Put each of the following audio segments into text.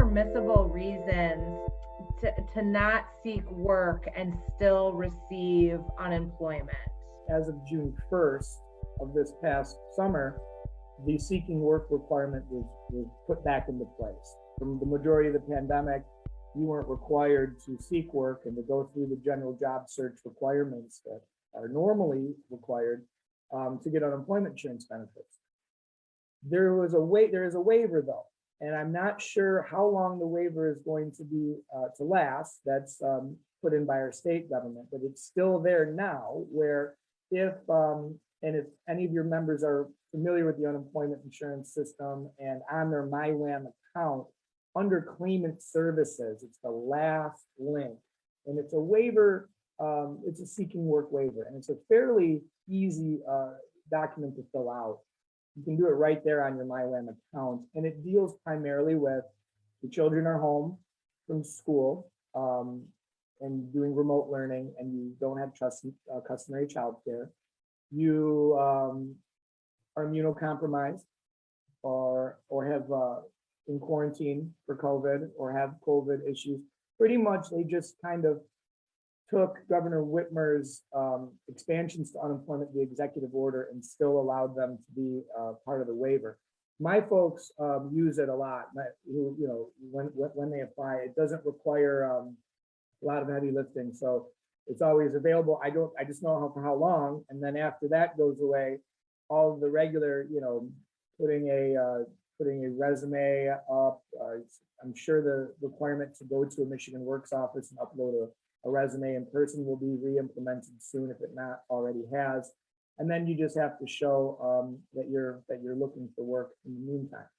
permissible reasons to not seek work and still receive unemployment? As of June 1st of this past summer, the seeking work requirement was put back into place. From the majority of the pandemic, you weren't required to seek work and to go through the general job search requirements that are normally required to get unemployment insurance benefits. There is a waiver though, and I'm not sure how long the waiver is going to be to last. That's put in by our state government, but it's still there now, where if any of your members are familiar with the unemployment insurance system and on their MyWAM account, under claimant services, it's the last link, and it's a waiver. It's a seeking work waiver, and it's a fairly easy document to fill out. You can do it right there on your MyWAM account, and it deals primarily with the children are home from school and doing remote learning, and you don't have customary child care. You are immunocompromised or have in quarantine for COVID or have COVID issues. Pretty much they just kind of took Governor Whitmer's expansions to unemployment, the executive order, and still allowed them to be part of the waiver. My folks use it a lot. When they apply, it doesn't require a lot of heavy lifting, so it's always available. I just know for how long, and then after that goes away, all of the regular, putting a resume up. I'm sure the requirement to go to a Michigan Works office and upload a resume in person will be re-implemented soon, if it not already has. And then you just have to show that you're looking for work in the meantime.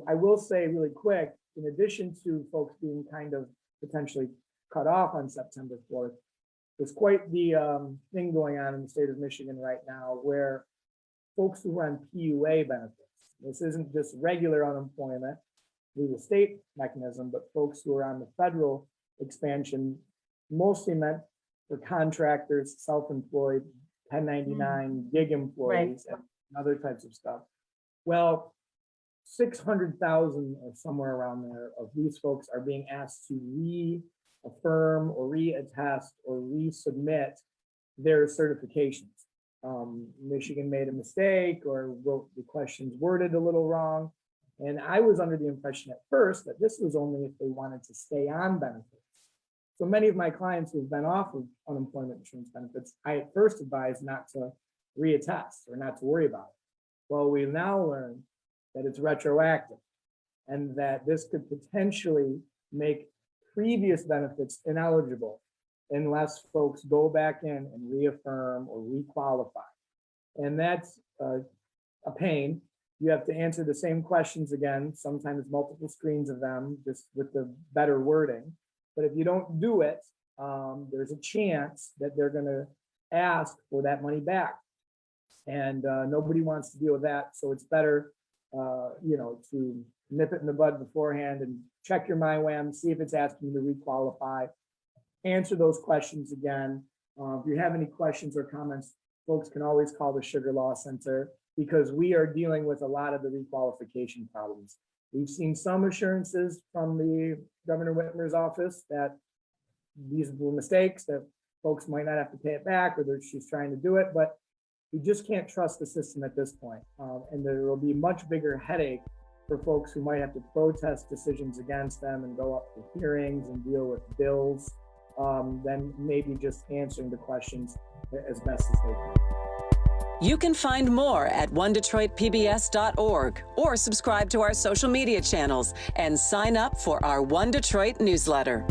I will say really quick, in addition to folks being kind of potentially cut off on September 4th, there's quite the thing going on in the state of Michigan right now, where folks who are on PUA benefits, this isn't just regular unemployment through the state mechanism, but folks who are on the federal expansion, mostly meant for contractors, self-employed, 1099, gig employees, right, and other types of stuff. Well, 600,000 or somewhere around there of these folks are being asked to reaffirm or reattest or resubmit their certifications. Michigan made a mistake or wrote the questions worded a little wrong. And I was under the impression at first that this was only if they wanted to stay on benefits. So many of my clients who've been off of unemployment insurance benefits, I at first advised not to reattest or not to worry about it. Well, we now learn that it's retroactive and that this could potentially make previous benefits ineligible unless folks go back in and reaffirm or requalify. And that's a pain. You have to answer the same questions again, sometimes multiple screens of them, just with the better wording. But if you don't do it, there's a chance that they're going to ask for that money back. And nobody wants to deal with that. So it's better, to nip it in the bud beforehand and check your MyWAM, see if it's asking you to requalify, answer those questions again. If you have any questions or comments, folks can always call the Sugar Law Center, because we are dealing with a lot of the requalification problems. We've seen some assurances from the Governor Whitmer's office that these were mistakes, that folks might not have to pay it back, or that she's trying to do it, but we just can't trust the system at this point. And there will be a much bigger headache for folks who might have to protest decisions against them and go up for hearings and deal with bills, than maybe just answering the questions as best as they can. You can find more at onedetroitpbs.org or subscribe to our social media channels and sign up for our One Detroit newsletter.